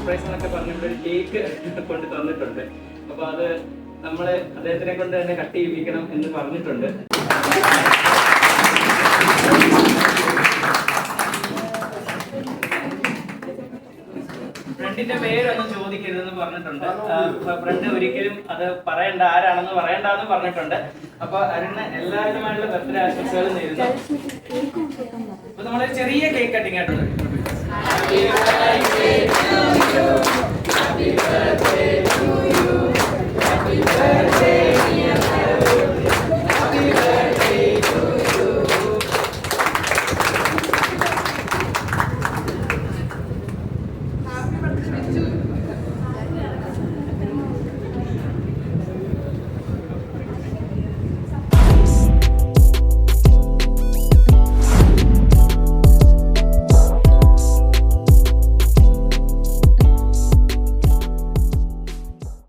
Surprise എന്നൊക്കെ പറഞ്ഞിട്ട് ഒരു കേക്ക് കൊണ്ട് തന്നിട്ടുണ്ട്. അപ്പൊ അത് നമ്മള് അദ്ദേഹത്തിനെ കൊണ്ട് തന്നെ കട്ട് ചെയ്യിപ്പിക്കണം എന്ന് പറഞ്ഞിട്ടുണ്ട്. ഫ്രണ്ടിന്റെ പേരൊന്നും ചോദിക്കരുതെന്ന് പറഞ്ഞിട്ടുണ്ട്. ഫ്രണ്ട് ഒരിക്കലും അത് പറയണ്ട, ആരാണെന്ന് പറയണ്ടെന്ന് പറഞ്ഞിട്ടുണ്ട്. അപ്പൊ അരുണ് എല്ലാവരുമായിട്ടുള്ള ബർത്ത്ഡേ ആശംസകൾ നേരുന്നു. അപ്പൊ നമ്മളൊരു ചെറിയ കേക്ക് കട്ടിങ് ആയിട്ടുണ്ട്.